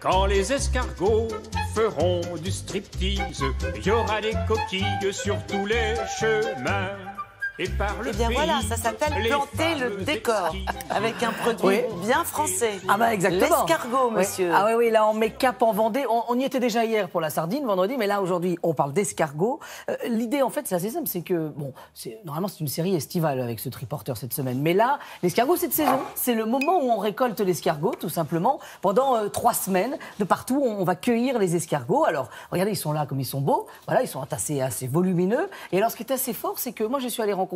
Quand les escargots feront du striptease, il y aura des coquilles sur tous les chemins. Et par le Eh bien pays, voilà, ça s'appelle les planter le femmes décor exquis. avec un produit Oui. bien français. Ah bah exactement. L'escargot, Oui. monsieur. Ah oui, là on met cap en Vendée. On y était déjà hier pour la sardine, vendredi, mais là aujourd'hui on parle d'escargot. L'idée en fait c'est assez simple, c'est que, bon, normalement c'est une série estivale avec ce triporteur cette semaine, mais là l'escargot c'est de saison. C'est le moment où on récolte l'escargot tout simplement. Pendant 3 semaines, de partout on va cueillir les escargots. Alors regardez, ils sont là comme ils sont beaux, voilà, ils sont assez volumineux. Et alors ce qui est assez fort, c'est que moi je suis allé rencontrer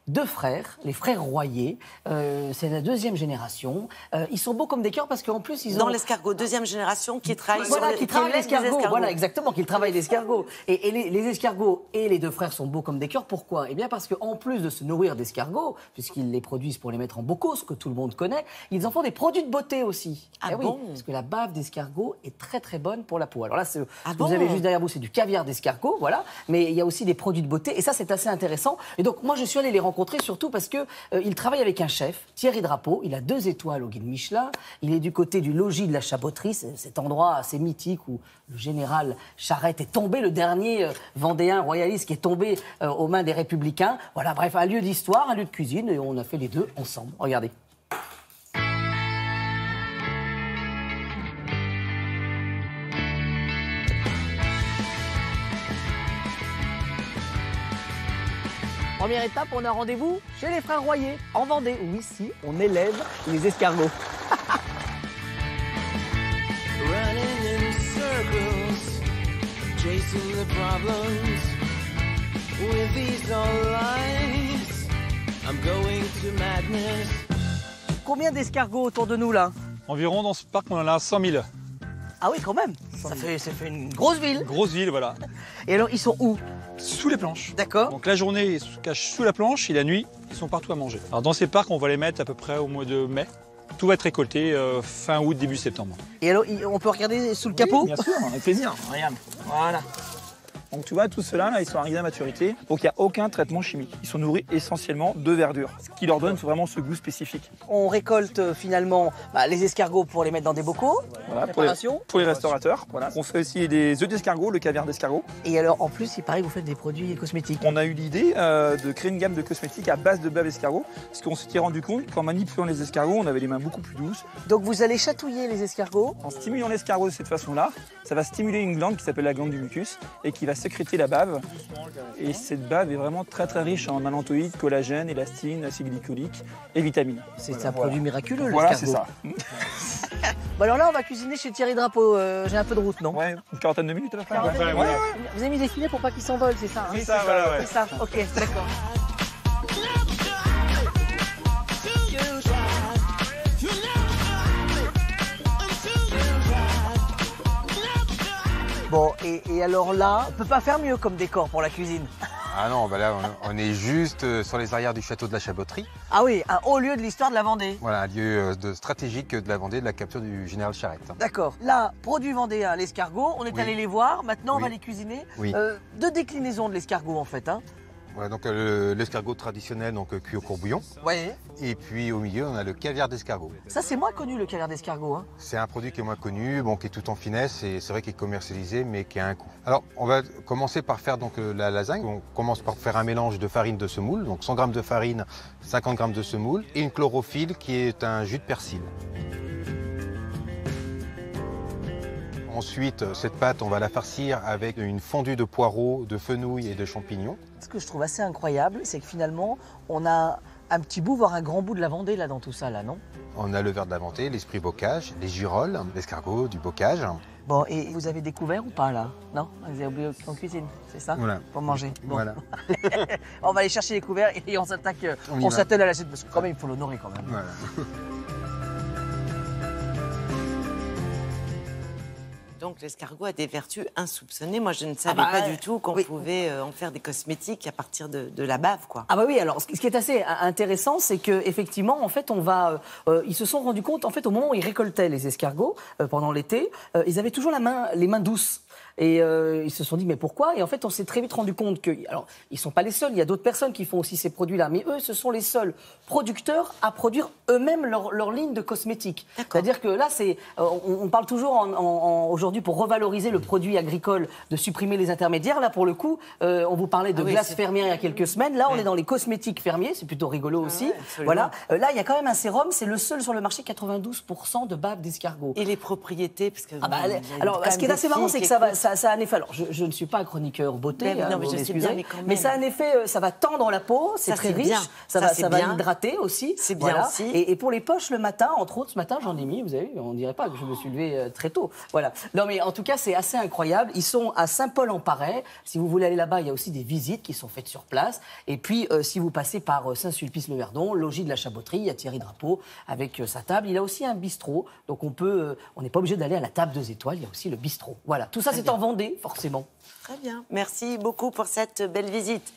2 frères, les frères Royer. C'est la 2e génération. Ils sont beaux comme des cœurs parce qu'en plus ils ont... Dans l'escargot, 2e génération qui travaille Voilà, qui travaille élève des l'escargot. escargots. Voilà, exactement, qui travaille l'escargot. Et les escargots et les 2 frères sont beaux comme des cœurs. Pourquoi? Eh bien parce qu'en plus de se nourrir d'escargots, puisqu'ils les produisent pour les mettre en bocaux, ce que tout le monde connaît, ils en font des produits de beauté aussi. Ah Eh oui, bon? parce que la bave d'escargot est très très bonne pour la peau. Alors là, ce que bon? vous avez juste derrière vous, c'est du caviar d'escargot, voilà. Mais il y a aussi des produits de beauté, et ça c'est assez intéressant. Et donc moi je suis allé les rencontrer surtout parce que il travaille avec un chef, Thierry Drapeau. Il a 2 étoiles au guide Michelin. Il est du côté du logis de la Chaboterie, cet endroit assez mythique où le général Charette est tombé, le dernier Vendéen royaliste qui est tombé aux mains des Républicains. Voilà, bref, un lieu d'histoire, un lieu de cuisine, et on a fait les 2 ensemble. Regardez. Première étape, on a rendez-vous chez les frères Royer, en Vendée, où ici, on élève les escargots. Running in circles, chasing the problems. With these all lies, I'm going to madness. Combien d'escargots autour de nous, là? Environ dans ce parc, on en a 100 000. Ah oui, quand même. Ça fait une grosse ville. Grosse ville, voilà. Et alors, ils sont où? Sous les planches. D'accord. Donc la journée, ils se cachent sous la planche et la nuit, ils sont partout à manger. Alors dans ces parcs, on va les mettre à peu près au mois de mai. Tout va être récolté fin août, début septembre. Et alors, on peut regarder sous le capot? Oui, bien sûr, avec plaisir. Regarde, voilà. Donc tu vois, tous ceux-là, là, ils sont arrivés à maturité. Donc il n'y a aucun traitement chimique. Ils sont nourris essentiellement de verdure, ce qui leur donne vraiment ce goût spécifique. On récolte finalement les escargots pour les mettre dans des bocaux. Voilà, Préparation. pour les restaurateurs. Voilà. On fait aussi des œufs d'escargot, le caviar d'escargot. Et alors, en plus, il paraît que vous faites des produits cosmétiques. On a eu l'idée de créer une gamme de cosmétiques à base de bave d'escargot, parce qu'on s'était rendu compte qu'en manipulant les escargots, on avait les mains beaucoup plus douces. Donc vous allez chatouiller les escargots. En stimulant l'escargot de cette façon-là, ça va stimuler une glande qui s'appelle la glande du mucus et qui va sécréter la bave. Et cette bave est vraiment très très riche en allantoïdes, collagène, élastine, acide glycolique et vitamines. C'est un produit miraculeux, Voilà, l'escargot. c'est ça. Bon, alors là, on va cuisiner chez Thierry Drapeau. J'ai un peu de route, non? Ouais, une quarantaine de minutes à la fin. Quarantaine de Ouais, minutes. ouais. Vous avez mis des filets pour pas qu'ils s'envolent, c'est ça, hein? C'est ça, voilà, ouais. C'est ça, ok, d'accord. Bon, et alors là, on peut pas faire mieux comme décor pour la cuisine. Ah non, bah là, on est juste sur les arrières du château de la Chaboterie. Ah oui, un haut lieu de l'histoire de la Vendée. Voilà, un lieu stratégique de la Vendée, de la capture du général Charette. D'accord. Là, produit vendéen, l'escargot, on est Oui. allé les voir, maintenant on Oui. va les cuisiner. Oui. 2 déclinaisons de l'escargot en fait, hein. Voilà, donc l'escargot traditionnel, donc cuit au courbouillon. Ouais. Et puis au milieu, on a le caviar d'escargot. Ça, c'est moins connu, le caviar d'escargot, hein. C'est un produit qui est moins connu, bon, qui est tout en finesse, et c'est vrai qu'il est commercialisé, mais qui a un coût. Alors, on va commencer par faire donc, la lasagne. On commence par faire un mélange de farine de semoule, donc 100 g de farine, 50 g de semoule, et une chlorophylle qui est un jus de persil. Ensuite, cette pâte, on va la farcir avec une fondue de poireaux, de fenouil et de champignons. Ce que je trouve assez incroyable, c'est que finalement, on a un petit bout, voire un grand bout de la Vendée là dans tout ça, là, non? On a le verre de la Vendée, l'esprit bocage, les girolles, l'escargot, du bocage. Bon, et vous avez découvert ou pas là? Non? Vous avez oublié en cuisine, c'est ça? Voilà. Pour manger. Bon. Voilà. On va aller chercher les couverts et on s'attaque, On y on va. s'attelle à l'assiette parce que quand même, il faut l'honorer quand même. Voilà. Donc que l'escargot a des vertus insoupçonnées. Moi, je ne savais pas du tout qu'on pouvait en faire des cosmétiques à partir de la bave, quoi. Ah bah oui, alors ce qui est assez intéressant, c'est qu'effectivement, en fait, ils se sont rendus compte, en fait, au moment où ils récoltaient les escargots, pendant l'été, ils avaient toujours les mains douces. Et ils se sont dit, mais pourquoi? Et en fait, on s'est très vite rendu compte que, alors, ils ne sont pas les seuls, il y a d'autres personnes qui font aussi ces produits-là, mais eux, ce sont les seuls producteurs à produire eux-mêmes leur ligne de cosmétiques. C'est-à-dire que là, on parle toujours aujourd'hui pour revaloriser le produit agricole, de supprimer les intermédiaires. Là, pour le coup, on vous parlait de glace fermière il y a quelques semaines. Là, on est dans les cosmétiques fermiers, c'est plutôt rigolo aussi. Voilà. Là, il y a quand même un sérum, c'est le seul sur le marché, 92% de bave d'escargot. Et les propriétés parce que alors, ce qui est assez marrant, c'est que ça a un effet. Alors, je ne suis pas un chroniqueur beauté, non, mais je sais bien, mais ça a un effet, ça va tendre la peau, c'est très riche, ça va hydrater aussi. C'est bien aussi. Et pour les poches le matin, entre autres, ce matin, j'en ai mis, vous avez vu, on dirait pas que je me suis levé très tôt. Voilà. Non, mais en tout cas, c'est assez incroyable. Ils sont à Saint-Paul-en-Parais. Si vous voulez aller là-bas, il y a aussi des visites qui sont faites sur place. Et puis, si vous passez par Saint-Sulpice-le-Verdon, logis de la Chaboterie, il y a Thierry Drapeau avec sa table. Il a aussi un bistrot, donc on n'est pas obligé d'aller à la table 2 étoiles. Il y a aussi le bistrot. Voilà. Tout ça, c'est en Vendée, forcément. Très bien. Merci beaucoup pour cette belle visite.